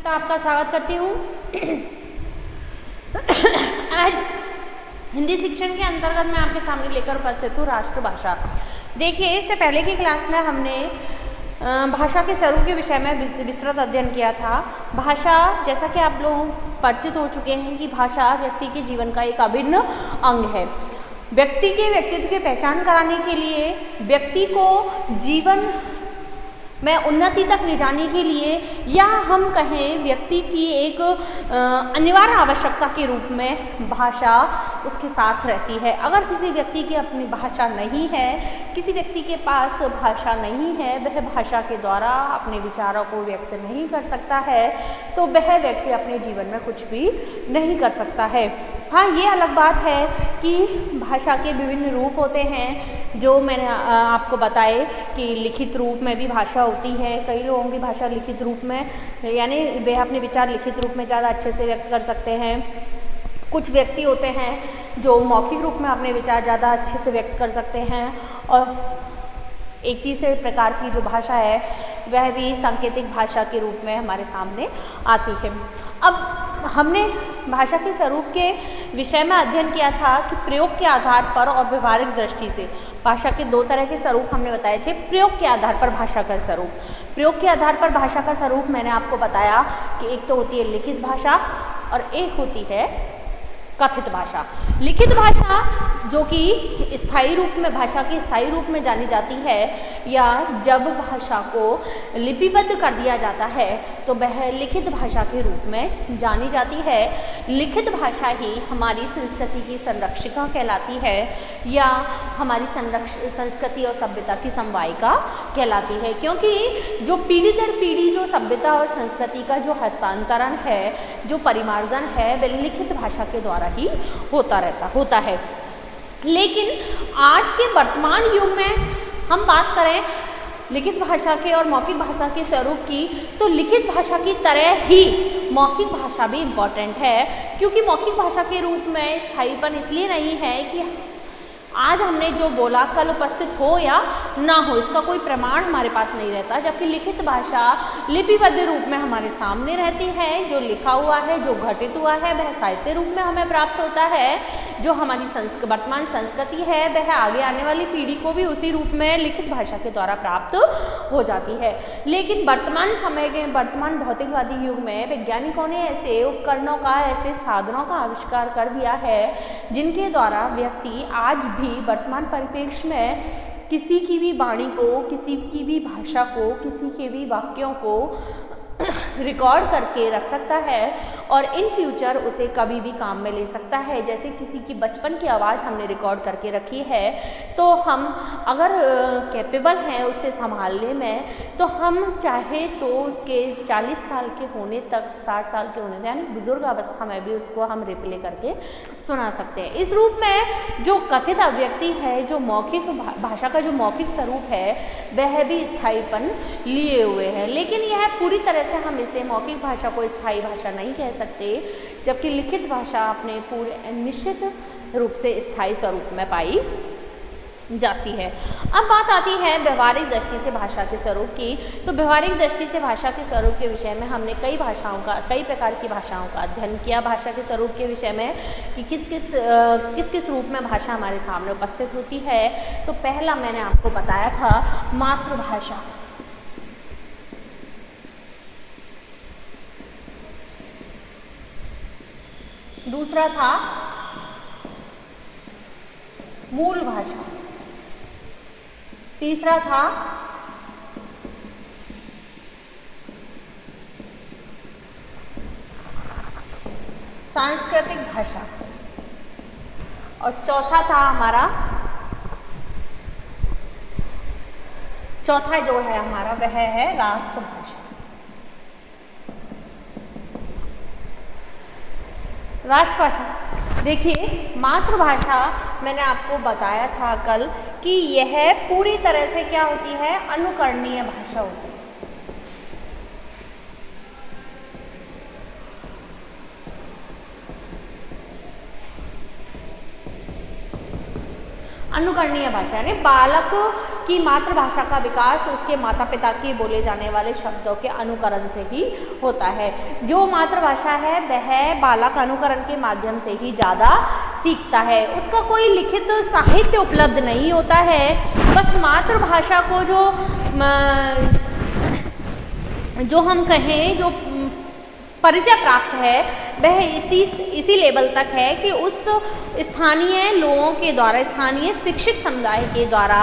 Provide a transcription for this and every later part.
तो आपका स्वागत करती हूँ। आज हिंदी शिक्षण के अंतर्गत मैं आपके सामने लेकर उपस्थित हूँ राष्ट्रभाषा। देखिए, इससे पहले की क्लास में हमने भाषा के स्वरूप के विषय में विस्तृत अध्ययन किया था। भाषा, जैसा कि आप लोग परिचित हो चुके हैं कि भाषा व्यक्ति के जीवन का एक अभिन्न अंग है। व्यक्ति के व्यक्तित्व की पहचान कराने के लिए, व्यक्ति को जीवन में उन्नति तक ले जाने के लिए, या हम कहें व्यक्ति की एक अनिवार्य आवश्यकता के रूप में भाषा उसके साथ रहती है। अगर किसी व्यक्ति की अपनी भाषा नहीं है, किसी व्यक्ति के पास भाषा नहीं है, वह भाषा के द्वारा अपने विचारों को व्यक्त नहीं कर सकता है, तो वह व्यक्ति अपने जीवन में कुछ भी नहीं कर सकता है। हाँ, ये अलग बात है कि भाषा के विभिन्न रूप होते हैं, जो मैंने आपको बताए कि लिखित रूप में भी भाषा होती है। कई लोगों की भाषा लिखित रूप में, यानी वे अपने विचार लिखित रूप में ज़्यादा अच्छे से व्यक्त कर सकते हैं। कुछ व्यक्ति होते हैं जो मौखिक रूप में अपने विचार ज़्यादा अच्छे से व्यक्त कर सकते हैं। और एक तीसरे प्रकार की जो भाषा है वह भी सांकेतिक भाषा के रूप में हमारे सामने आती है। अब हमने भाषा के स्वरूप के विषय में अध्ययन किया था कि प्रयोग के आधार पर और व्यवहारिक दृष्टि से भाषा के दो तरह के स्वरूप हमने बताए थे। प्रयोग के आधार पर भाषा का स्वरूप, प्रयोग के आधार पर भाषा का स्वरूप मैंने आपको बताया कि एक तो होती है लिखित भाषा और एक होती है कथित भाषा। लिखित भाषा जो कि स्थायी रूप में, भाषा के स्थायी रूप में जानी जाती है, या जब भाषा को लिपिबद्ध कर दिया जाता है तो वह लिखित भाषा के रूप में जानी जाती है। लिखित भाषा ही हमारी संस्कृति की संरक्षिका कहलाती है, या हमारी संस्कृति और सभ्यता की समवायिका कहलाती है, क्योंकि जो पीढ़ी दर पीढ़ी जो सभ्यता और संस्कृति का जो हस्तांतरण है, जो परिमार्जन है, वह लिखित भाषा के द्वारा ही होता है। लेकिन आज के वर्तमान युग में हम बात करें लिखित भाषा के और मौखिक भाषा के स्वरूप की, तो लिखित भाषा की तरह ही मौखिक भाषा भी इम्पॉर्टेंट है, क्योंकि मौखिक भाषा के रूप में स्थायीपन इसलिए नहीं है कि आज हमने जो बोला कल उपस्थित हो या ना हो, इसका कोई प्रमाण हमारे पास नहीं रहता। जबकि लिखित भाषा लिपिबद्ध रूप में हमारे सामने रहती है। जो लिखा हुआ है, जो घटित हुआ है, वह साहित्य रूप में हमें प्राप्त होता है। जो हमारी वर्तमान संस्कृति है, वह आगे आने वाली पीढ़ी को भी उसी रूप में लिखित भाषा के द्वारा प्राप्त हो जाती है। लेकिन वर्तमान समय के, वर्तमान भौतिकवादी युग में वैज्ञानिकों ने ऐसे उपकरणों का, ऐसे साधनों का आविष्कार कर दिया है जिनके द्वारा व्यक्ति आज भी वर्तमान परिप्रेक्ष्य में किसी की भी वाणी को, किसी की भी भाषा को, किसी के भी वाक्यों को रिकॉर्ड करके रख सकता है और इन फ्यूचर उसे कभी भी काम में ले सकता है। जैसे किसी की बचपन की आवाज़ हमने रिकॉर्ड करके रखी है, तो हम अगर कैपेबल हैं उसे संभालने में, तो हम चाहे तो उसके 40 साल के होने तक, 60 साल के होने तक, यानी बुजुर्ग अवस्था में भी उसको हम रिप्ले करके सुना सकते हैं। इस रूप में जो कथित अभिव्यक्ति है, जो मौखिक भाषा का जो मौखिक स्वरूप है, वह भी स्थायीपन लिए हुए है। लेकिन यह पूरी तरह से हम इसे मौखिक भाषा को स्थायी भाषा नहीं कह सकते, जबकि लिखित भाषा अपने पूरे निश्चित रूप से स्थायी स्वरूप में पाई जाती है। अब बात आती है व्यवहारिक दृष्टि से भाषा के स्वरूप की। तो व्यवहारिक दृष्टि से भाषा के स्वरूप के विषय में हमने कई प्रकार की भाषाओं का अध्ययन किया। भाषा के स्वरूप के विषय में कि किस किस रूप में भाषा हमारे सामने उपस्थित होती है। तो पहला मैंने आपको बताया था मातृभाषा, दूसरा था मूल भाषा, तीसरा था सांस्कृतिक भाषा, और चौथा था हमारा, चौथा जो है हमारा वह है राष्ट्रभाषा। राष्ट्रभाषा, देखिए मातृभाषा मैंने आपको बताया था कल कि यह पूरी तरह से क्या होती है, अनुकरणीय भाषा होती है। अनुकरणीय भाषा यानी बालक कि मातृभाषा का विकास उसके माता पिता के बोले जाने वाले शब्दों के अनुकरण से ही होता है। जो मातृभाषा है वह बालक अनुकरण के माध्यम से ही ज़्यादा सीखता है, उसका कोई लिखित साहित्य उपलब्ध नहीं होता है। बस मातृभाषा को जो हम कहें जो परिचय प्राप्त है वह इसी लेवल तक है कि उस स्थानीय लोगों के द्वारा, स्थानीय शिक्षित समुदाय के द्वारा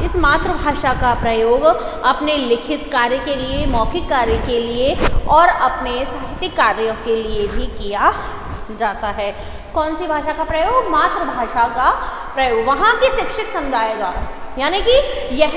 इस मातृभाषा का प्रयोग अपने लिखित कार्य के लिए, मौखिक कार्य के लिए और अपने साहित्यिक कार्यों के लिए भी किया जाता है। कौन सी भाषा का प्रयोग? मातृभाषा का प्रयोग वहाँ के शिक्षित समुदाय द्वारा, यानी कि यह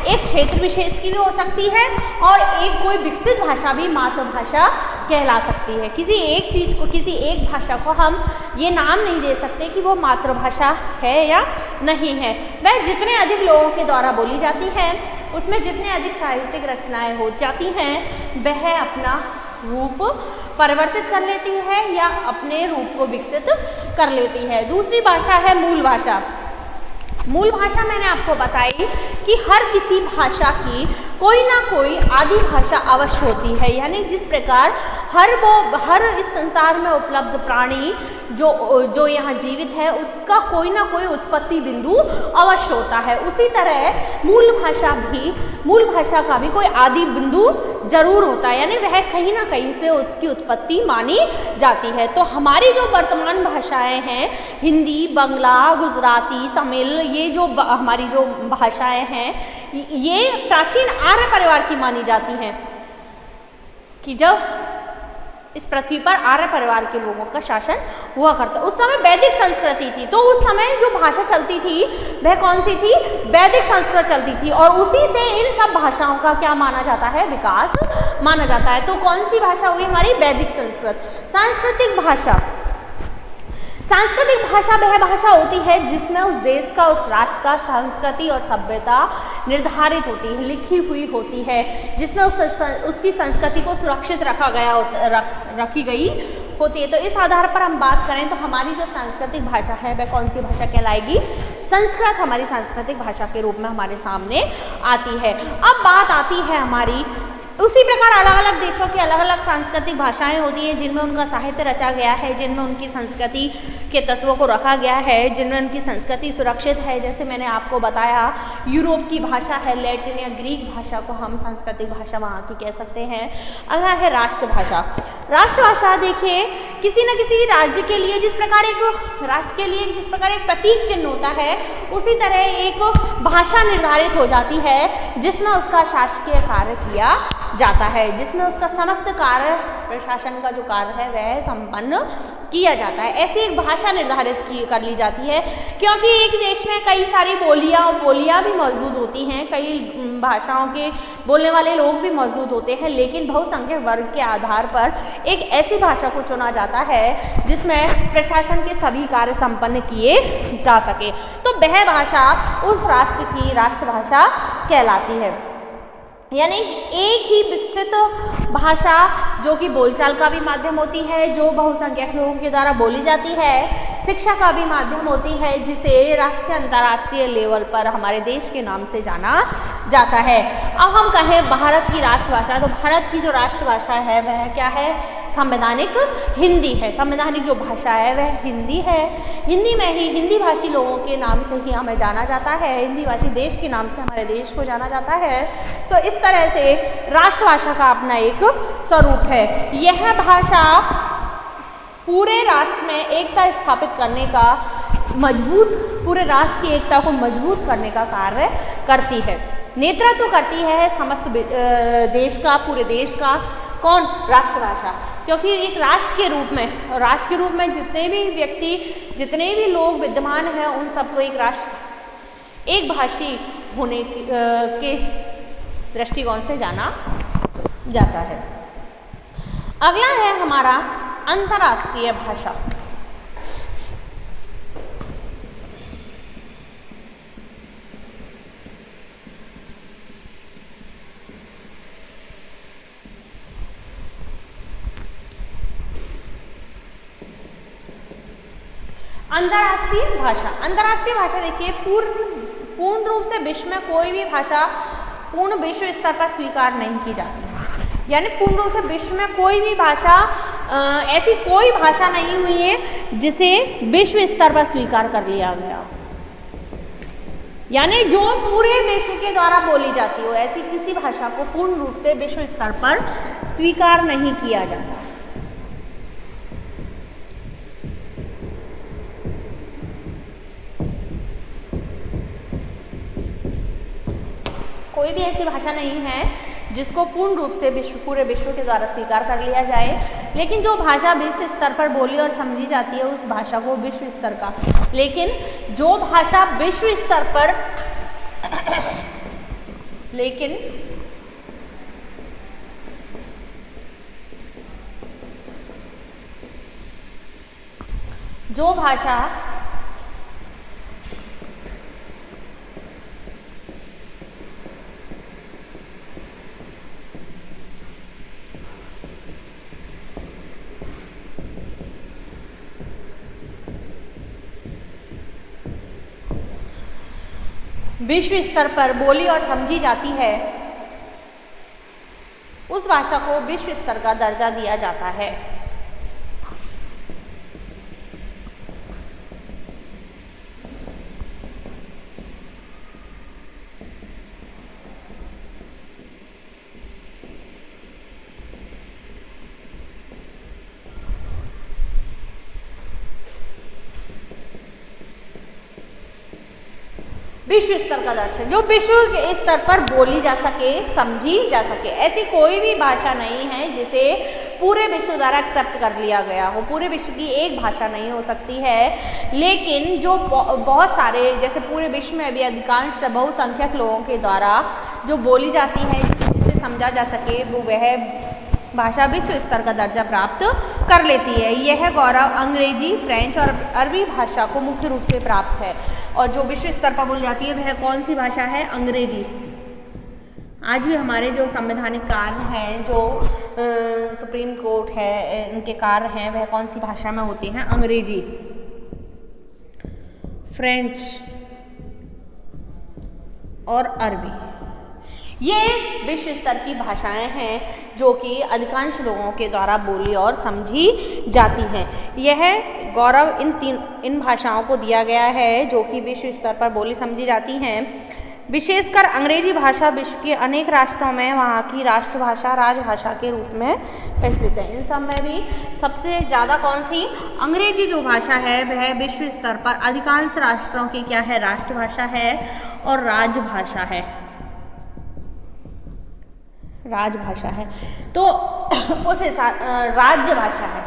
एक क्षेत्र विशेष की भी हो सकती है और एक कोई विकसित भाषा भी मातृभाषा कहला सकती है। किसी एक चीज़ को, किसी एक भाषा को हम ये नाम नहीं दे सकते कि वो मातृभाषा है या नहीं है। वह जितने अधिक लोगों के द्वारा बोली जाती है, उसमें जितने अधिक साहित्यिक रचनाएं हो जाती हैं, वह अपना रूप परिवर्तित कर लेती है या अपने रूप को विकसित कर लेती है। दूसरी भाषा है मूल भाषा। मूल भाषा मैंने आपको बताई कि हर किसी भाषा की कोई ना कोई आदि भाषा अवश्य होती है, यानी जिस प्रकार हर इस संसार में उपलब्ध प्राणी जो यहाँ जीवित है उसका कोई ना कोई उत्पत्ति बिंदु अवश्य होता है, उसी तरह मूल भाषा का भी कोई आदि बिंदु जरूर होता है, यानी वह कहीं ना कहीं से उसकी उत्पत्ति मानी जाती है। तो हमारी जो वर्तमान भाषाएं हैं, हिंदी, बंगला, गुजराती, तमिल, ये जो हमारी जो भाषाएं हैं, ये प्राचीन आर्य परिवार की मानी जाती हैं कि जब इस पृथ्वी पर आर्य परिवार के लोगों का शासन हुआ करता। उस समय वैदिक संस्कृति थी, तो उस समय जो भाषा चलती थी वह कौन सी थी? वैदिक संस्कृत चलती थी और उसी से इन सब भाषाओं का क्या माना जाता है? विकास माना जाता है। तो कौन सी भाषा हुई हमारी? वैदिक संस्कृत। सांस्कृतिक भाषा, सांस्कृतिक भाषा वह भाषा होती है जिसमें उस देश का, उस राष्ट्र का संस्कृति और सभ्यता निर्धारित होती है, लिखी हुई होती है, जिसमें उसकी संस्कृति को सुरक्षित रखी गई होती है। तो इस आधार पर हम बात करें तो हमारी जो सांस्कृतिक भाषा है वह कौन सी भाषा कहलाएगी? संस्कृत हमारी सांस्कृतिक भाषा के रूप में हमारे सामने आती है। अब बात आती है हमारी, उसी प्रकार अलग अलग देशों की अलग अलग सांस्कृतिक भाषाएं होती हैं जिनमें उनका साहित्य रचा गया है, जिनमें उनकी संस्कृति के तत्वों को रखा गया है, जिनमें उनकी संस्कृति सुरक्षित है। जैसे मैंने आपको बताया यूरोप की भाषा है लैटिन या ग्रीक भाषा को हम सांस्कृतिक भाषा वहाँ की कह सकते हैं। अगला है राष्ट्रभाषा। राष्ट्रभाषा देखिए, किसी न किसी राज्य के लिए जिस प्रकार एक राष्ट्र के लिए जिस प्रकार एक प्रतीक चिन्ह होता है, उसी तरह एक भाषा निर्धारित हो जाती है जिसमें उसका शासकीय कार्य किया जाता है, जिसमें उसका समस्त कार्य, प्रशासन का जो कार्य है वह संपन्न किया जाता है। ऐसी एक भाषा निर्धारित कर ली जाती है, क्योंकि एक देश में कई सारी बोलियां भी मौजूद होती हैं, कई भाषाओं के बोलने वाले लोग भी मौजूद होते हैं, लेकिन बहुसंख्यक वर्ग के आधार पर एक ऐसी भाषा को चुना जाता है जिसमें प्रशासन के सभी कार्य संपन्न किए जा सके। तो वह भाषा उस राष्ट्र की राष्ट्रभाषा कहलाती है। यानी एक ही विकसित भाषा जो कि बोलचाल का भी माध्यम होती है, जो बहुसंख्यक लोगों के द्वारा बोली जाती है, शिक्षा का भी माध्यम होती है, जिसे राष्ट्रीय अंतर्राष्ट्रीय लेवल पर हमारे देश के नाम से जाना जाता है। अब हम कहें भारत की राष्ट्रभाषा, तो भारत की जो राष्ट्रभाषा है वह क्या है? संवैधानिक हिंदी है। संवैधानिक जो भाषा है वह हिंदी है। हिंदी में ही हिंदी भाषी लोगों के नाम से ही हमें जाना जाता है, हिंदी भाषी देश के नाम से हमारे देश को जाना जाता है। तो इस तरह से राष्ट्रभाषा का अपना एक स्वरूप है। यह भाषा पूरे राष्ट्र में एकता स्थापित करने का पूरे राष्ट्र की एकता को मजबूत करने का कार्य करती है, नेतृत्व करती है समस्त देश का, पूरे देश का। कौन? राष्ट्रभाषा। क्योंकि एक राष्ट्र के रूप में जितने भी व्यक्ति, जितने भी लोग विद्यमान हैं, उन सबको एक भाषी होने के दृष्टिकोण से जाना जाता है। अगला है हमारा अंतर्राष्ट्रीय भाषा। अंतर्राष्ट्रीय भाषा देखिए, पूर्ण रूप से विश्व में कोई भी भाषा पूर्ण विश्व स्तर पर स्वीकार नहीं की जाती। यानी पूर्ण रूप से विश्व में कोई भी भाषा ऐसी कोई भाषा नहीं हुई है जिसे विश्व स्तर पर स्वीकार कर लिया गया, यानी जो पूरे विश्व के द्वारा बोली जाती हो, ऐसी किसी भाषा को पूर्ण रूप से विश्व स्तर पर स्वीकार नहीं किया जाता। कोई भी ऐसी भाषा नहीं है जिसको पूर्ण रूप से पूरे विश्व के द्वारा स्वीकार कर लिया जाए, लेकिन जो भाषा विश्व स्तर पर बोली और समझी जाती है उस भाषा को विश्व स्तर का, लेकिन जो भाषा विश्व स्तर पर लेकिन जो भाषा विश्व स्तर पर बोली और समझी जाती है उस भाषा को विश्व स्तर का दर्जा दिया जाता है। विश्व स्तर का दर्शन, जो विश्व के स्तर पर बोली जा सके, समझी जा सके, ऐसी कोई भी भाषा नहीं है जिसे पूरे विश्व द्वारा एक्सेप्ट कर लिया गया हो। पूरे विश्व की एक भाषा नहीं हो सकती है, लेकिन जो बहुत सारे, जैसे पूरे विश्व में अभी अधिकांश बहुसंख्यक लोगों के द्वारा जो बोली जाती है, जिसे समझा जा सके, वो वह भाषा विश्व स्तर का दर्जा प्राप्त कर लेती है। यह गौरव अंग्रेजी, फ्रेंच और अरबी भाषा को मुख्य रूप से प्राप्त है। और जो विश्व स्तर पर बोली जाती है वह कौन सी भाषा है? अंग्रेजी। आज भी हमारे जो संवैधानिक कार्य हैं, जो सुप्रीम कोर्ट है, उनके कार्य हैं, वह कौन सी भाषा में होते हैं? अंग्रेजी, फ्रेंच और अरबी। ये विश्व स्तर की भाषाएं हैं जो कि अधिकांश लोगों के द्वारा बोली और समझी जाती हैं। यह गौरव इन भाषाओं को दिया गया है जो कि विश्व स्तर पर बोली समझी जाती हैं। विशेषकर अंग्रेजी भाषा विश्व के अनेक राष्ट्रों में वहाँ की राष्ट्रभाषा, राजभाषा के रूप में प्रचलित है। इन सब में भी सबसे ज़्यादा कौन सी? अंग्रेजी जो भाषा है वह विश्व स्तर पर अधिकांश राष्ट्रों की क्या है? राष्ट्रभाषा है और राजभाषा है। राजभाषा है तो उस हिसाब राज्य भाषा है,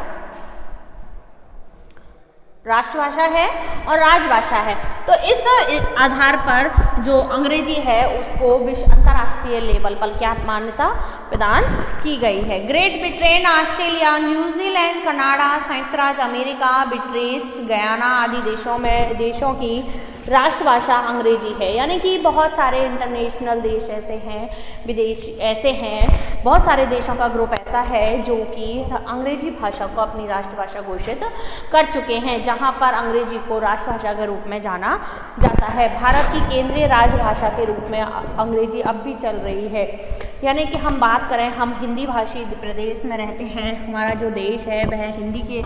राष्ट्रभाषा है और राजभाषा है। तो इस आधार पर जो अंग्रेजी है उसको विश्व अंतर्राष्ट्रीय लेवल पर क्या मान्यता प्रदान की गई है। Great Britain, Australia, New Zealand, Canada, संयुक्त राज्य अमेरिका, ब्रिटेन, गयाना आदि देशों की राष्ट्रभाषा अंग्रेजी है। यानी कि बहुत सारे इंटरनेशनल देश ऐसे हैं, विदेश ऐसे हैं, बहुत सारे देशों का ग्रुप ऐसा है जो कि अंग्रेजी भाषा को अपनी राष्ट्रभाषा घोषित कर चुके हैं, जहां पर अंग्रेजी को राष्ट्रभाषा के रूप में जाना जाता है। भारत की केंद्रीय राजभाषा के रूप में अंग्रेजी अब भी चल रही है। यानी कि हम बात करें, हम हिंदी भाषी प्रदेश में रहते हैं, हमारा जो देश है वह हिंदी के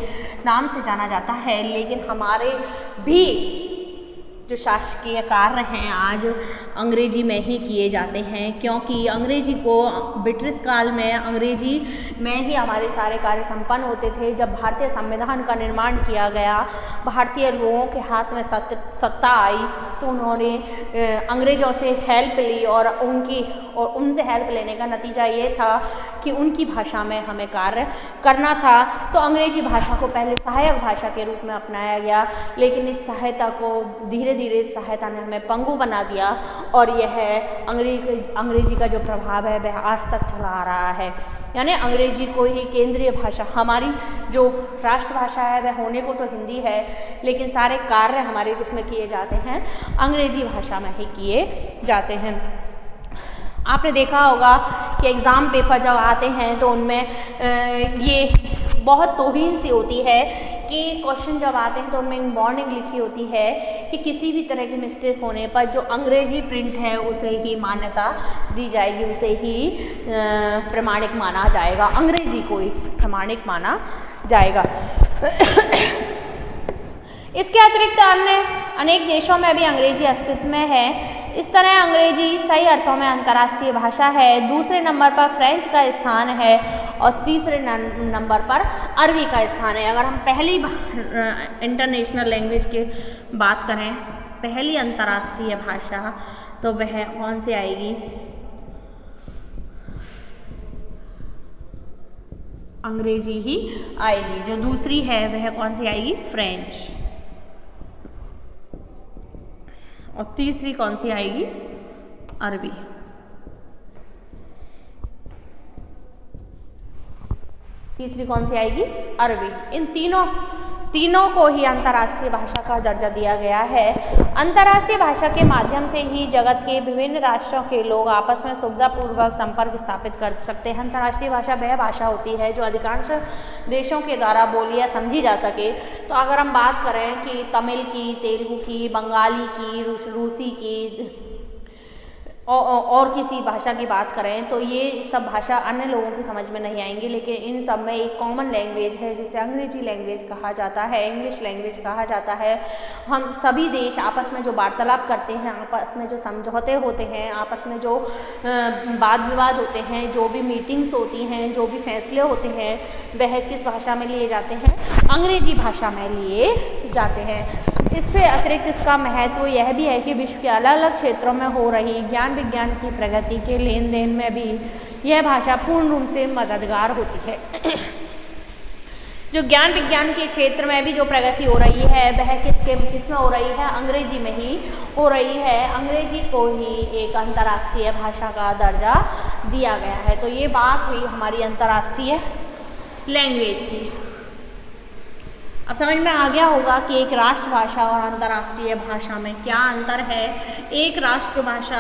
नाम से जाना जाता है, लेकिन हमारे भी जो शासकीय कार्य हैं आज अंग्रेजी में ही किए जाते हैं, क्योंकि अंग्रेजी को ब्रिटिश काल में अंग्रेजी में ही हमारे सारे कार्य संपन्न होते थे। जब भारतीय संविधान का निर्माण किया गया, भारतीय लोगों के हाथ में सत्ता आई, तो उन्होंने अंग्रेज़ों से हेल्प ली और उनसे हेल्प लेने का नतीजा ये था कि उनकी भाषा में हमें कार्य करना था। तो अंग्रेजी भाषा को पहले सहायक भाषा के रूप में अपनाया गया, लेकिन इस सहायता को धीरे धीरे इस सहायता ने हमें पंगु बना दिया और यह अंग्रेजी का जो प्रभाव है वह आज तक चला आ रहा है। यानी अंग्रेजी को ही केंद्रीय भाषा, हमारी जो राष्ट्रभाषा है वह होने को तो हिंदी है, लेकिन सारे कार्य हमारे जिसमें किए जाते हैं अंग्रेजी भाषा में ही किए जाते हैं। आपने देखा होगा कि एग्ज़ाम पेपर जब आते हैं तो उनमें ये बहुत तौहीन सी होती है कि क्वेश्चन जब आते हैं तो उनमें वार्निंग लिखी होती है कि किसी भी तरह की मिस्टेक होने पर जो अंग्रेजी प्रिंट है उसे ही मान्यता दी जाएगी, उसे ही प्रमाणिक माना जाएगा, अंग्रेजी को ही प्रमाणिक माना जाएगा। इसके अतिरिक्त अन्य अनेक देशों में भी अंग्रेजी अस्तित्व में है। इस तरह अंग्रेजी सही अर्थों में अंतर्राष्ट्रीय भाषा है। दूसरे नंबर पर फ्रेंच का स्थान है और तीसरे नंबर पर अरबी का स्थान है। अगर हम पहली इंटरनेशनल लैंग्वेज की बात करें, पहली अंतर्राष्ट्रीय भाषा, तो वह कौन सी आएगी? अंग्रेजी ही आएगी। जो दूसरी है वह कौन सी आएगी? फ्रेंच। और तीसरी कौन सी आएगी? अरबी। तीसरी कौन सी आएगी? अरबी। इन तीनों को ही अंतर्राष्ट्रीय भाषा का दर्जा दिया गया है। अंतर्राष्ट्रीय भाषा के माध्यम से ही जगत के विभिन्न राष्ट्रों के लोग आपस में सुविधापूर्वक संपर्क स्थापित कर सकते हैं। अंतर्राष्ट्रीय भाषा वह भाषा होती है जो अधिकांश देशों के द्वारा बोली या समझी जा सके। तो अगर हम बात करें कि तमिल की, तेलुगु की, बंगाली की, रूसी की और किसी भाषा की बात करें तो ये सब भाषा अन्य लोगों की समझ में नहीं आएंगी, लेकिन इन सब में एक कॉमन लैंग्वेज है जिसे अंग्रेजी लैंग्वेज कहा जाता है, इंग्लिश लैंग्वेज कहा जाता है। हम सभी देश आपस में जो वार्तालाप करते हैं, आपस में जो समझौते होते हैं, आपस में जो वाद विवाद होते हैं, जो भी मीटिंग्स होती हैं, जो भी फैसले होते हैं, वह किस भाषा में लिए जाते हैं? अंग्रेजी भाषा में लिए जाते हैं। इससे अतिरिक्त इसका महत्व यह भी है कि विश्व के अलग अलग क्षेत्रों में हो रही ज्ञान विज्ञान की प्रगति के लेन देन में भी यह भाषा पूर्ण रूप से मददगार होती है। जो ज्ञान विज्ञान के क्षेत्र में भी जो प्रगति हो रही है वह किसमें हो रही है? अंग्रेजी में ही हो रही है। अंग्रेजी को ही एक अंतर्राष्ट्रीय भाषा का दर्जा दिया गया है। तो ये बात हुई हमारी अंतर्राष्ट्रीय लैंग्वेज की। अब समझ में आ गया होगा कि एक राष्ट्रभाषा और अंतर्राष्ट्रीय भाषा में क्या अंतर है। एक राष्ट्रभाषा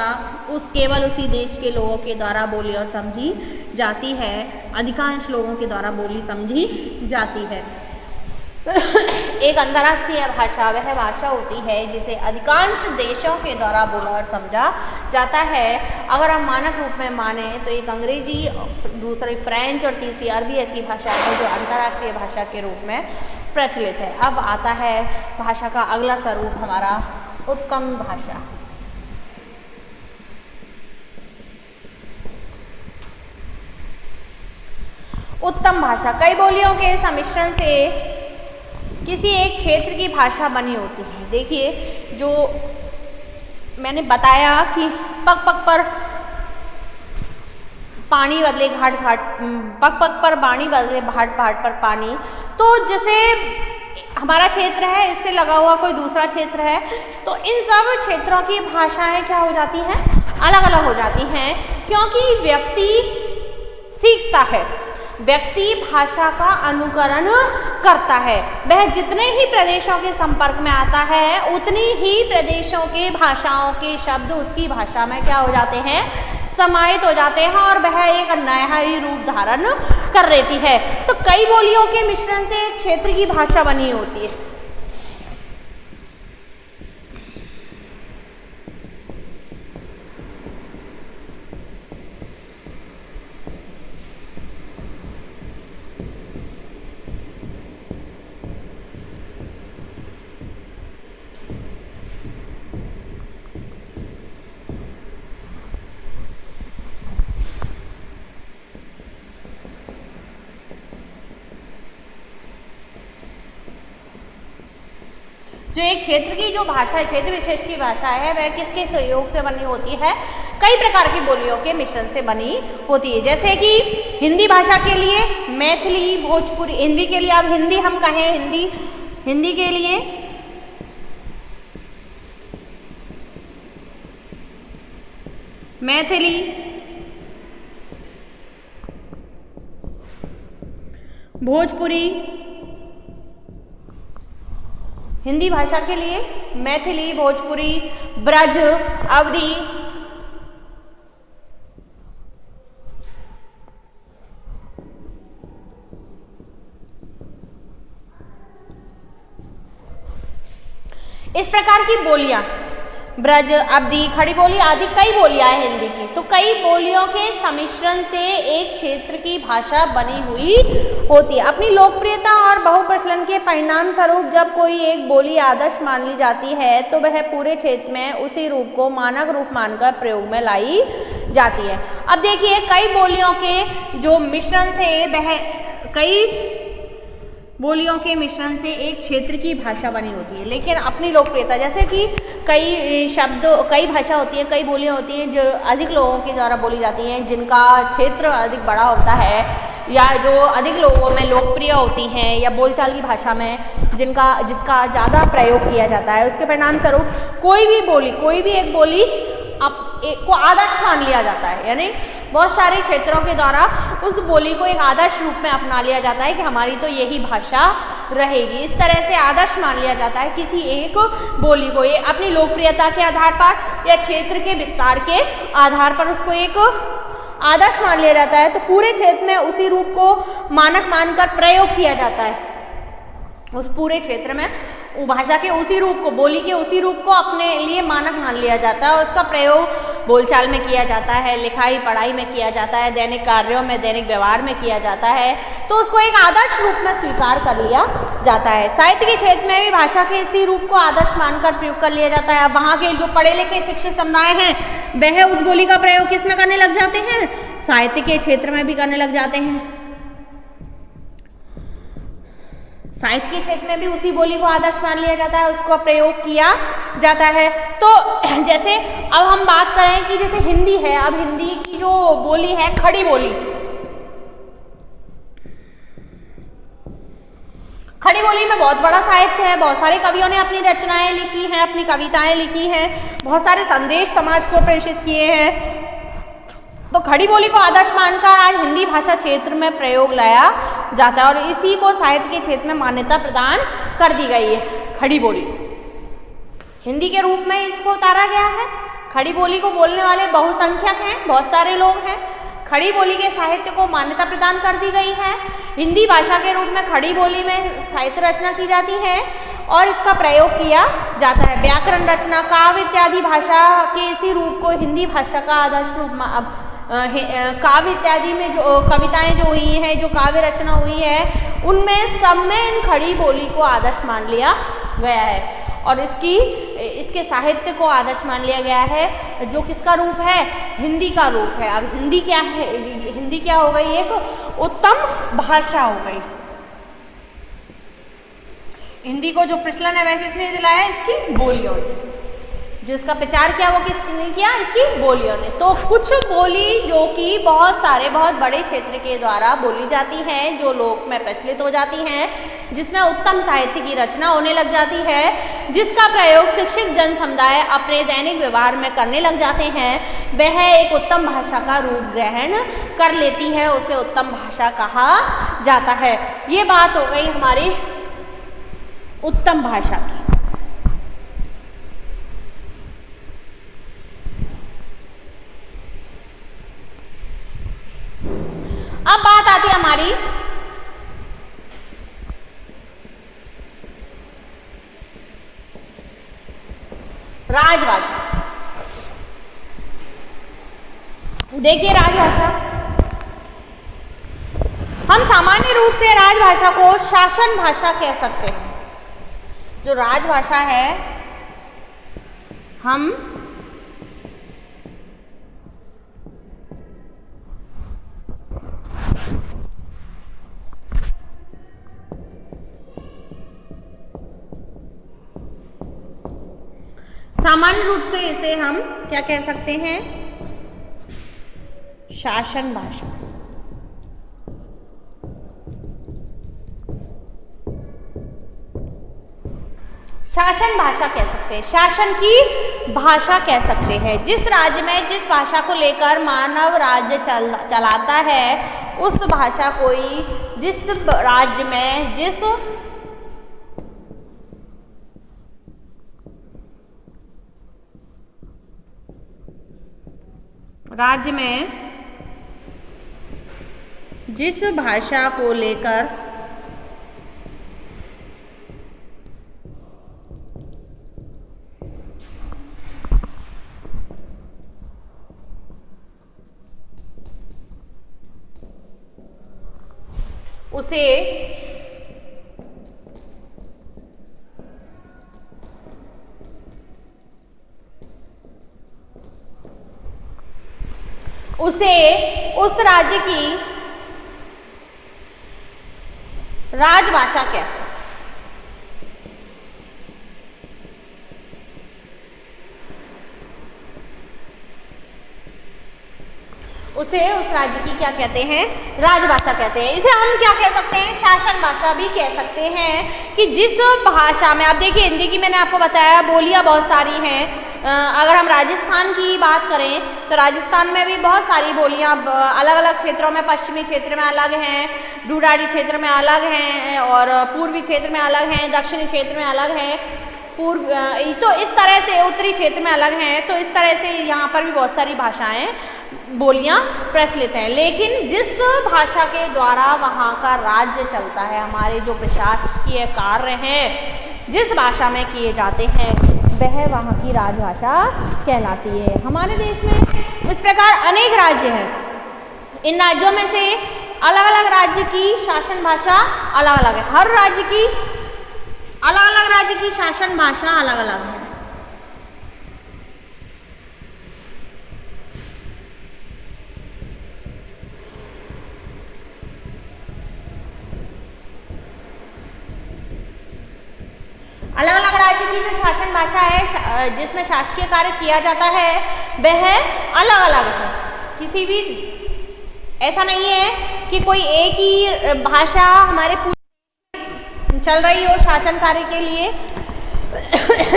केवल उसी देश के लोगों के द्वारा बोली और समझी जाती है, अधिकांश लोगों के द्वारा बोली समझी जाती है। एक अंतर्राष्ट्रीय भाषा वह भाषा होती है जिसे अधिकांश देशों के द्वारा बोला और समझा जाता है। अगर हम मानक रूप में माने तो एक अंग्रेजी, दूसरी फ्रेंच और तीसरी अरबी ऐसी भाषा है जो अंतर्राष्ट्रीय भाषा के रूप में प्रचलित है। अब आता है भाषा का अगला स्वरूप हमारा उत्तम भाषा। उत्तम भाषा कई बोलियों के सम्मिश्रण से किसी एक क्षेत्र की भाषा बनी होती है। देखिए, जो मैंने बताया कि पग पग पर पानी बदले घाट घाट, पग पग पर पानी बदले घाट घाट पर पानी। तो जैसे हमारा क्षेत्र है, इससे लगा हुआ कोई दूसरा क्षेत्र है, तो इन सब क्षेत्रों की भाषाएं क्या हो जाती हैं? अलग अलग हो जाती हैं, क्योंकि व्यक्ति सीखता है, व्यक्ति भाषा का अनुकरण करता है। वह जितने ही प्रदेशों के संपर्क में आता है उतनी ही प्रदेशों के भाषाओं के शब्द उसकी भाषा में क्या हो जाते हैं? समाहित हो जाते हैं और वह एक नया ही रूप धारण कर लेती है। तो कई बोलियों के मिश्रण से एक क्षेत्र की भाषा बनी होती है। जो एक क्षेत्र की जो भाषा है, क्षेत्र विशेष की भाषा है, वह किसके सहयोग से बनी होती है? कई प्रकार की बोलियों के मिश्रण से बनी होती है। जैसे कि हिंदी भाषा के लिए मैथिली, भोजपुरी, हिंदी के लिए अब हिंदी हम कहें, हिंदी के लिए मैथिली, भोजपुरी, हिंदी भाषा के लिए मैथिली, भोजपुरी, ब्रज, अवधी, इस प्रकार की बोलियां ब्रज, अवधी, खड़ी बोली आदि कई बोलियां हैं हिंदी की। तो कई बोलियों के सम्मिश्रण से एक क्षेत्र की भाषा बनी हुई होती है। अपनी लोकप्रियता और बहुप्रचलन के परिणाम स्वरूप जब कोई एक बोली आदर्श मान ली जाती है तो वह पूरे क्षेत्र में उसी रूप को मानक रूप मानकर प्रयोग में लाई जाती है। अब देखिए, कई बोलियों के जो मिश्रण से वह कई बोलियों के मिश्रण से एक क्षेत्र की भाषा बनी होती है, लेकिन अपनी लोकप्रियता, जैसे कि कई शब्द, कई भाषा होती है, कई बोलियां होती हैं जो अधिक लोगों के द्वारा बोली जाती हैं, जिनका क्षेत्र अधिक बड़ा होता है या जो अधिक लोगों में लोकप्रिय होती हैं, या बोलचाल की भाषा में जिसका ज़्यादा प्रयोग किया जाता है। उसके परिणाम स्वरूप कोई भी एक बोली को आदर्श मान लिया जाता है, यानी बहुत सारे क्षेत्रों के द्वारा उस बोली को एक आदर्श रूप में अपना लिया जाता है कि हमारी तो यही भाषा रहेगी। इस तरह से आदर्श मान लिया जाता है किसी एक बोली को, ये अपनी लोकप्रियता के आधार पर या क्षेत्र के विस्तार के आधार पर उसको एक आदर्श मान लिया जाता है। तो पूरे क्षेत्र में उसी रूप को मानक मानकर प्रयोग किया जाता है। उस पूरे क्षेत्र में भाषा के उसी रूप को, बोली के उसी रूप को अपने लिए मानक मान लिया जाता है। उसका प्रयोग बोलचाल में किया जाता है, लिखाई पढ़ाई में किया जाता है, दैनिक कार्यों में, दैनिक व्यवहार में किया जाता है। तो उसको एक आदर्श रूप में स्वीकार कर लिया जाता है। साहित्य के क्षेत्र में भी भाषा के इसी रूप को आदर्श मानकर प्रयोग कर लिया जाता है। अब वहाँ के जो पढ़े लिखे शिक्षित समुदाय हैं वह उस बोली का प्रयोग किस में करने लग जाते हैं? साहित्य के क्षेत्र में भी करने लग जाते हैं। साहित्य के क्षेत्र में भी उसी बोली को आदर्श मान लिया जाता है, उसको प्रयोग किया जाता है। तो जैसे अब हम बात करें कि जैसे हिंदी है, अब हिंदी की जो बोली है खड़ी बोली, खड़ी बोली में बहुत बड़ा साहित्य है, बहुत सारे कवियों ने अपनी रचनाएं लिखी हैं, अपनी कविताएं लिखी हैं, बहुत सारे संदेश समाज को प्रेषित किए हैं। तो खड़ी बोली को आदर्श मानकर आज हिंदी भाषा क्षेत्र में प्रयोग लाया जाता है और इसी को साहित्य के क्षेत्र में मान्यता प्रदान कर दी गई है। खड़ी बोली हिंदी के रूप में इसको उतारा गया है। खड़ी बोली को बोलने वाले बहुसंख्यक हैं, बहुत सारे लोग हैं। खड़ी बोली के साहित्य को मान्यता प्रदान कर दी गई है। हिंदी भाषा के रूप में खड़ी बोली में साहित्य रचना की जाती है और इसका प्रयोग किया जाता है। व्याकरण रचना, काव्य इत्यादि भाषा के इसी रूप को हिंदी भाषा का आदर्श रूप, काव्य इत्यादि में जो कविताएं जो हुई हैं, जो काव्य रचना हुई है, उनमें सब में इन खड़ी बोली को आदर्श मान लिया गया है और इसके साहित्य को आदर्श मान लिया गया है, जो किसका रूप है? हिंदी का रूप है। अब हिंदी क्या है? हिंदी क्या हो गई? एक उत्तम भाषा हो गई। हिंदी को जो प्रचलन है वह किसने दिलाया? इसकी बोलियों ने। जिसका प्रचार किया वो किसने किया? इसकी बोलियों ने। तो कुछ बोली जो कि बहुत बड़े क्षेत्र के द्वारा बोली जाती हैं, जो लोक में प्रचलित हो जाती हैं, जिसमें उत्तम साहित्य की रचना होने लग जाती है, जिसका प्रयोग शिक्षित जन समुदाय अपने दैनिक व्यवहार में करने लग जाते हैं, वह एक उत्तम भाषा का रूप ग्रहण कर लेती है, उसे उत्तम भाषा कहा जाता है। ये बात हो गई हमारी उत्तम भाषा की। अब बात आती है हमारी राजभाषा। देखिए, राजभाषा, हम सामान्य रूप से राजभाषा को शासन भाषा कह सकते हैं। जो राजभाषा है, हम सामान्य रूप से इसे हम क्या कह सकते हैं? शासन भाषा। शासन भाषा कह सकते हैं, शासन की भाषा कह सकते हैं। जिस राज्य में जिस भाषा को लेकर मानव राज्य चलाता है, उस भाषा को ही, जिस राज्य में जिस राज्य में जिस भाषा को लेकर उसे उस राज्य की राजभाषा कहते हैं। उसे उस राज्य की क्या कहते हैं? राजभाषा कहते हैं। इसे हम क्या कह सकते हैं? शासन भाषा भी कह सकते हैं कि जिस भाषा में, आप देखिए हिंदी की मैंने आपको बताया बोलियां बहुत सारी हैं। अगर हम राजस्थान की बात करें तो राजस्थान में भी बहुत सारी बोलियां अलग अलग क्षेत्रों में, पश्चिमी क्षेत्र में अलग हैं, ढूढ़ाड़ी क्षेत्र में अलग हैं, और पूर्वी क्षेत्र में अलग हैं, दक्षिणी क्षेत्र में अलग हैं, तो इस तरह से उत्तरी क्षेत्र में अलग हैं। तो इस तरह से यहाँ पर भी बहुत सारी भाषाएं, बोलियां प्रचलित हैं। लेकिन जिस भाषा के द्वारा वहाँ का राज्य चलता है, हमारे जो प्रशासकीय कार्य हैं जिस भाषा में किए जाते हैं, वह वहाँ की राजभाषा कहलाती है। हमारे देश में इस प्रकार अनेक राज्य हैं। इन राज्यों में से अलग अलग राज्य की शासन भाषा अलग अलग है। हर राज्य की अलग अलग राज्य की शासन भाषा अलग अलग है। अलग अलग राज्य की जो शासन भाषा है, जिसमें शासकीय कार्य किया जाता है, वह अलग अलग है। किसी भी ऐसा नहीं है कि कोई एक ही भाषा हमारे चल रही हो शासन कार्य के लिए।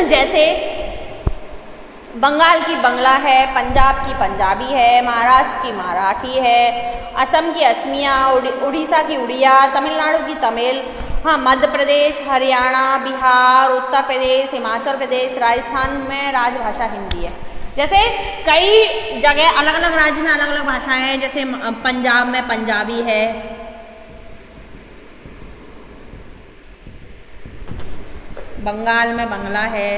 जैसे बंगाल की बंगला है, पंजाब की पंजाबी है, महाराष्ट्र की मराठी है, असम की असमिया, उड़ीसा की उड़िया, तमिलनाडु की तमिल, हाँ, मध्य प्रदेश, हरियाणा, बिहार, उत्तर प्रदेश, हिमाचल प्रदेश, राजस्थान में राजभाषा हिंदी है। जैसे कई जगह अलग अलग राज्य में अलग अलग भाषाएं हैं। जैसे पंजाब में पंजाबी है, बंगाल में बंगला है,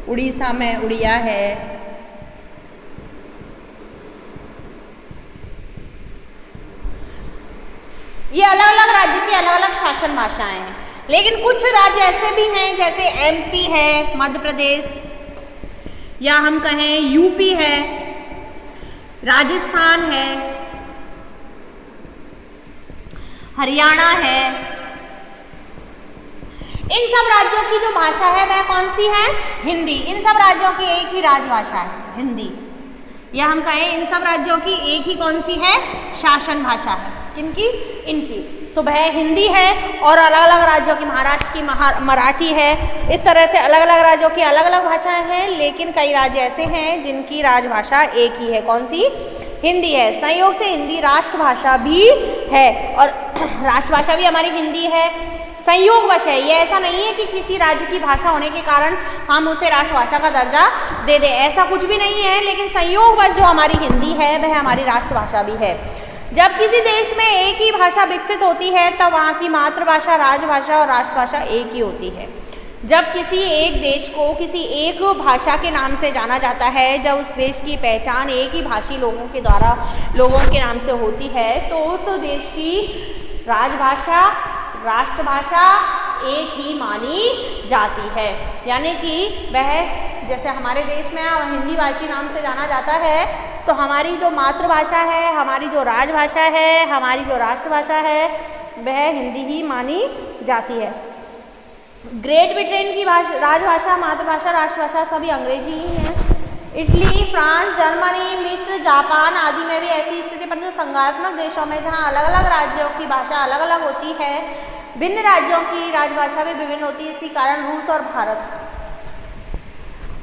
उड़ीसा में उड़िया है, ये अलग अलग राज्य की अलग अलग शासन भाषाएं हैं। लेकिन कुछ राज्य ऐसे भी हैं जैसे एमपी है, मध्य प्रदेश, या हम कहें यूपी है, राजस्थान है, हरियाणा है। इन सब राज्यों की जो भाषा है वह कौन सी है? हिंदी। इन सब राज्यों की एक ही राजभाषा है हिंदी, या हम कहें इन सब राज्यों की एक ही कौन सी है? शासन भाषा है। किनकी? इनकी। तो वह हिंदी है। और अलग अलग राज्यों की, महाराष्ट्र की मराठी है। इस तरह से अलग अलग राज्यों की अलग अलग भाषाएं हैं। लेकिन कई राज्य ऐसे हैं जिनकी राजभाषा एक ही है। कौन सी? हिंदी है। संयोग से हिंदी राष्ट्रभाषा भी है, और राष्ट्रभाषा भी हमारी हिंदी है। संयोगवश है, ये ऐसा नहीं है कि किसी राज्य की भाषा होने के कारण हम उसे राष्ट्रभाषा का दर्जा दे दें, ऐसा कुछ भी नहीं है। लेकिन संयोगवश जो हमारी हिंदी है वह हमारी राष्ट्रभाषा भी है। जब किसी देश में एक ही भाषा विकसित होती है तब वहाँ की मातृभाषा, राजभाषा और राष्ट्रभाषा एक ही होती है। जब किसी एक देश को किसी एक भाषा के नाम से जाना जाता है, जब उस देश की पहचान एक ही भाषी लोगों के द्वारा, लोगों के नाम से होती है, तो उस देश की राजभाषा, राष्ट्रभाषा एक ही मानी जाती है। यानी कि वह, जैसे हमारे देश में हिंदी भाषी नाम से जाना जाता है, तो हमारी जो मातृभाषा है, हमारी जो राजभाषा है, हमारी जो राष्ट्रभाषा है, वह हिंदी ही मानी जाती है। ग्रेट ब्रिटेन की राजभाषा, मातृभाषा, राष्ट्रभाषा सभी अंग्रेजी ही हैं। इटली, फ्रांस, जर्मनी, मिस्र, जापान आदि में भी ऐसी स्थिति, परंतु संघात्मक देशों में जहाँ अलग अलग राज्यों की भाषा अलग अलग होती है, भिन्न राज्यों की राजभाषा भी विभिन्न होती है। इसी कारण रूस और भारत,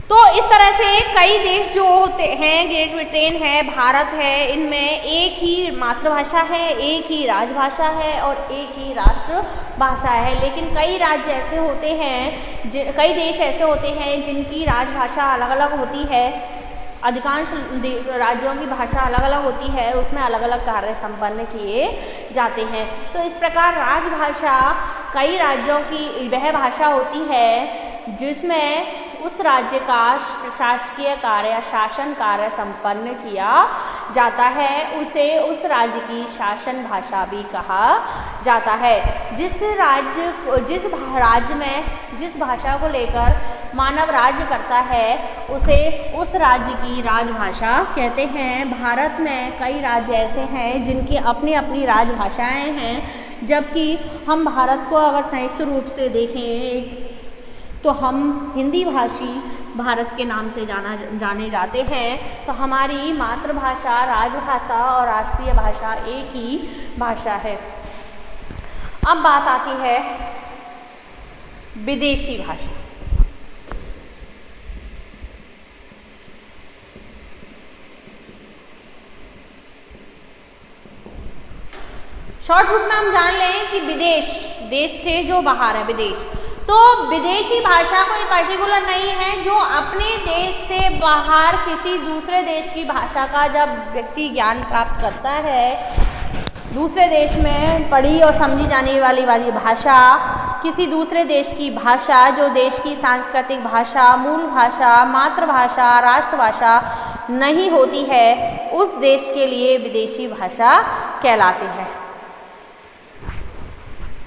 तो इस तरह से कई देश जो होते हैं, ग्रेट ब्रिटेन है, भारत है, इनमें एक ही मातृभाषा है, एक ही राजभाषा है और एक ही राष्ट्रभाषा है। लेकिन कई राज्य ऐसे होते हैं, कई देश ऐसे होते हैं जिनकी राजभाषा अलग अलग होती है। अधिकांश राज्यों की भाषा अलग अलग होती है, उसमें अलग अलग कार्य संपन्न किए जाते हैं। तो इस प्रकार राजभाषा कई राज्यों की वह भाषा होती है जिसमें उस राज्य का प्रशासकीय कार्य या शासन कार्य संपन्न किया जाता है उसे उस राज्य की शासन भाषा भी कहा जाता है। जिस राज्य में जिस भाषा को लेकर मानव राज्य करता है उसे उस राज्य की राजभाषा कहते हैं। भारत में कई राज्य ऐसे हैं जिनकी अपनी अपनी राजभाषाएं हैं, जबकि हम भारत को अगर संयुक्त रूप से देखें तो हम हिंदी भाषी भारत के नाम से जाने जाते हैं। तो हमारी मातृभाषा, राजभाषा और राष्ट्रीय भाषा एक ही भाषा है। अब बात आती है विदेशी भाषा। शॉर्ट रूप में हम जान लें कि विदेश, देश से जो बाहर है विदेश, तो विदेशी भाषा कोई पर्टिकुलर नहीं है। जो अपने देश से बाहर किसी दूसरे देश की भाषा का जब व्यक्ति ज्ञान प्राप्त करता है, दूसरे देश में पढ़ी और समझी जाने वाली भाषा, किसी दूसरे देश की भाषा जो देश की सांस्कृतिक भाषा, मूल भाषा, मातृभाषा, राष्ट्रभाषा नहीं होती है, उस देश के लिए विदेशी भाषा कहलाती है।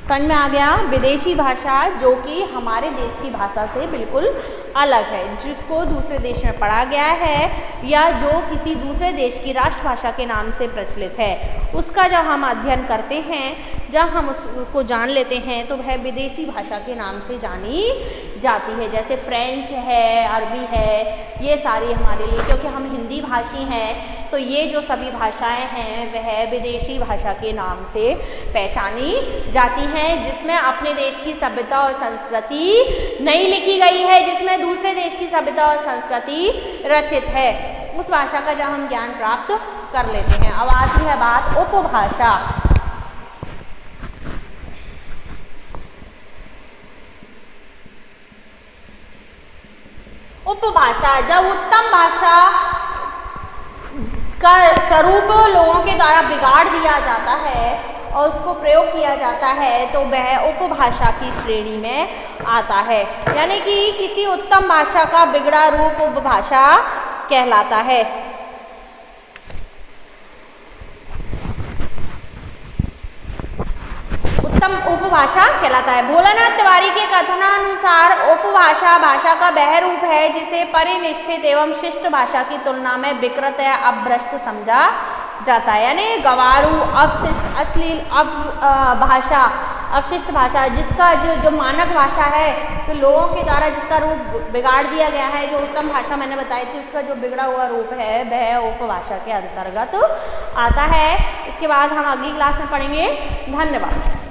समझ में आ गया? विदेशी भाषा जो कि हमारे देश की भाषा से बिल्कुल अलग है, जिसको दूसरे देश में पढ़ा गया है या जो किसी दूसरे देश की राष्ट्रभाषा के नाम से प्रचलित है, उसका जब हम अध्ययन करते हैं, जब हम उसको जान लेते हैं तो वह विदेशी भाषा के नाम से जानी जाती है। जैसे फ्रेंच है, अरबी है, ये सारी हमारे लिए, क्योंकि हम हिंदी भाषी हैं तो ये जो सभी भाषाएं हैं वह विदेशी भाषा के नाम से पहचानी जाती हैं, जिसमें अपने देश की सभ्यता और संस्कृति नहीं लिखी गई है, जिसमें दूसरे देश की सभ्यता और संस्कृति रचित है। उस भाषा का जब हम ज्ञान प्राप्त कर लेते हैं। अब आती है बात उपभाषा। उपभाषा, जब उत्तम भाषा का स्वरूप लोगों के द्वारा बिगाड़ दिया जाता है और उसको प्रयोग किया जाता है तो वह उपभाषा की श्रेणी में आता है। यानी कि किसी उत्तम भाषा का बिगड़ा रूप उपभाषा कहलाता है। उत्तम उपभाषा कहलाता है। भोलानाथ तिवारी के कथनानुसार उपभाषा भाषा का वह रूप है जिसे परिनिष्ठित एवं शिष्ट भाषा की तुलना में विकृत या अभ्रष्ट समझा जाता है। यानी गवारू, अपशिष्ट, अश्लील भाषा, अपशिष्ट भाषा, जिसका जो मानक भाषा है, तो लोगों के द्वारा जिसका रूप बिगाड़ दिया गया है, जो उत्तम भाषा मैंने बताई थी, उसका जो बिगड़ा हुआ रूप है वह उपभाषा के अंतर्गत आता है। इसके बाद हम अगली क्लास में पढ़ेंगे। धन्यवाद।